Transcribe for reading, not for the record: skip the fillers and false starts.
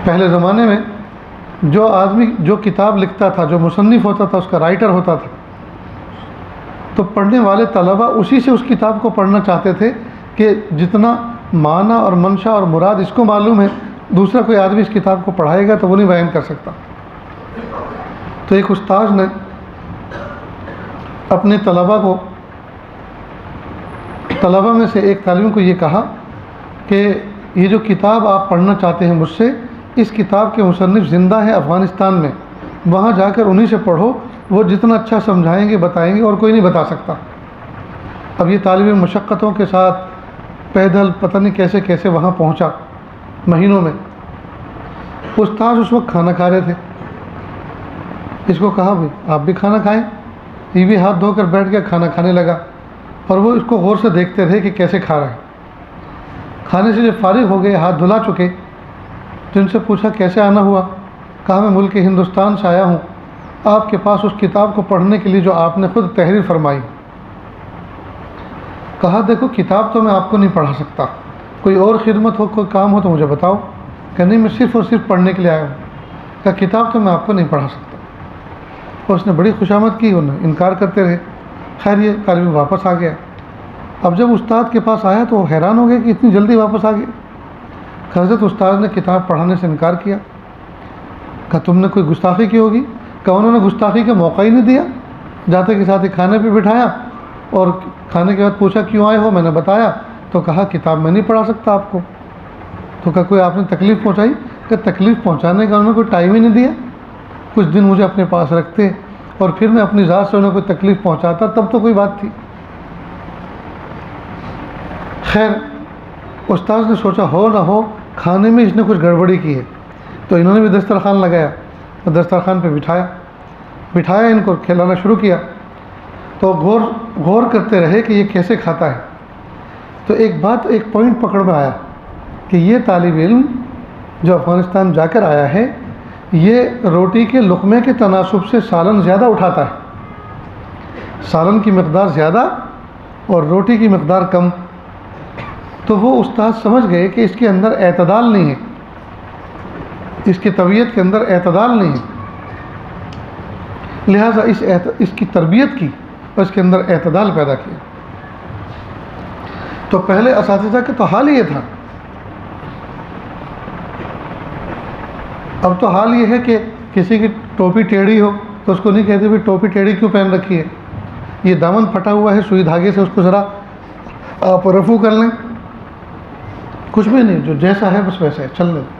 پہلے زمانے میں جو آدمی جو کتاب لکھتا تھا، جو مصنف ہوتا تھا، اس کا رائٹر ہوتا تھا، تو پڑھنے والے طلبہ اسی سے اس کتاب کو پڑھنا چاہتے تھے کہ جتنا معنی اور منشا اور مراد اس کو معلوم ہے، دوسرا کوئی آدمی اس کتاب کو پڑھائے گا تو وہ نہیں بیان کر سکتا۔ تو ایک استاذ نے اپنے طلبہ میں سے ایک طالب کو یہ کہا کہ یہ جو کتاب آپ پڑھنا چاہتے ہیں مجھ سے، اس کتاب کے مصنف زندہ ہیں افغانستان میں، وہاں جا کر انہی سے پڑھو، وہ جتنا اچھا سمجھائیں گے بتائیں گے اور کوئی نہیں بتا سکتا۔ اب یہ طالب مشقتوں کے ساتھ پیدل پتہ نہیں کیسے کیسے وہاں پہنچا، مہینوں میں۔ استاذ اس وقت کھانا کھا رہے تھے، اس کو کہا بھائی آپ بھی کھانا کھائیں، یہ بھی ہاتھ دھو کر بیٹھ کے کھانا کھانے لگا، اور وہ اس کو غور سے دیکھتے رہے کہ کیسے کھا رہا ہے۔ کھانے سے جب فارغ ہو گئے، ہاتھ دھلا چکے، تو ان سے پوچھا کیسے آنا ہوا؟ کہا میں ملک ہندوستان سے آیا ہوں آپ کے پاس اس کتاب کو پڑھنے کے لیے جو آپ نے خود تحریر فرمائی۔ کہا دیکھو کتاب تو میں آپ کو نہیں پڑھا سکتا، کوئی اور خدمت ہو، کوئی کام ہو تو مجھے بتاؤ۔ کہ نہیں میں صرف اور صرف پڑھنے کے لیے آیا ہوں۔ کہا کتاب تو میں آپ کو نہیں پڑھا سکتا۔ اور اس نے بڑی خوشامد کی، انہیں انکار کرتے رہے۔ خیر یہ طالب واپس آ گیا۔ اب جب استاد کے پاس آیا تو وہ حیران ہو گئے کہ اتنی جلدی واپس آ گئے۔ حضرت استاد نے کتاب پڑھانے سے انکار کیا۔ کہا تم نے کوئی گستاخی کی ہوگی؟ کہ انہوں نے گستاخی کا موقع ہی نہیں دیا، جاتے کے ساتھ ہی کھانے پہ بٹھایا اور کھانے کے بعد پوچھا کیوں آئے ہو؟ میں نے بتایا تو کہا کتاب میں نہیں پڑھا سکتا آپ کو۔ تو کہا کوئی آپ نے تکلیف پہنچائی؟ کہ تکلیف پہنچانے کا انہوں نے کوئی ٹائم ہی نہیں دیا، کچھ دن مجھے اپنے پاس رکھتے اور پھر میں اپنی ذات سے انہیں کوئی تکلیف پہنچاتا تب تو کوئی بات تھی۔ خیر استاد نے سوچا ہو نہ ہو کھانے میں اس نے کچھ گڑبڑی کی ہے، تو انہوں نے بھی دسترخوان لگایا اور دسترخوان پہ بٹھایا ان کو کھلانا شروع کیا۔ تو غور کرتے رہے کہ یہ کیسے کھاتا ہے۔ تو ایک پوائنٹ پکڑ میں آیا کہ یہ طالب علم جو افغانستان جا کر آیا ہے، یہ روٹی کے لقمے کے تناسب سے سالن زیادہ اٹھاتا ہے، سالن کی مقدار زیادہ اور روٹی کی مقدار کم۔ تو وہ استاد سمجھ گئے کہ اس کے اندر اعتدال نہیں ہے، اس کی طبیعت کے اندر اعتدال نہیں ہے، لہٰذا اس کی تربیت کی اور اس کے اندر اعتدال پیدا کیا۔ تو پہلے اساتذہ کے تو حال ہی یہ تھا، اب تو حال یہ ہے کہ کسی کی ٹوپی ٹیڑھی ہو تو اس کو نہیں کہتے بھی ٹوپی ٹیڑھی کیوں پہن رکھی ہے، یہ دامن پھٹا ہوا ہے سوئی دھاگے سے اس کو ذرا آپ رفو کر لیں، کچھ بھی نہیں، جو جیسا ہے بس ویسا ہے، چل لیں۔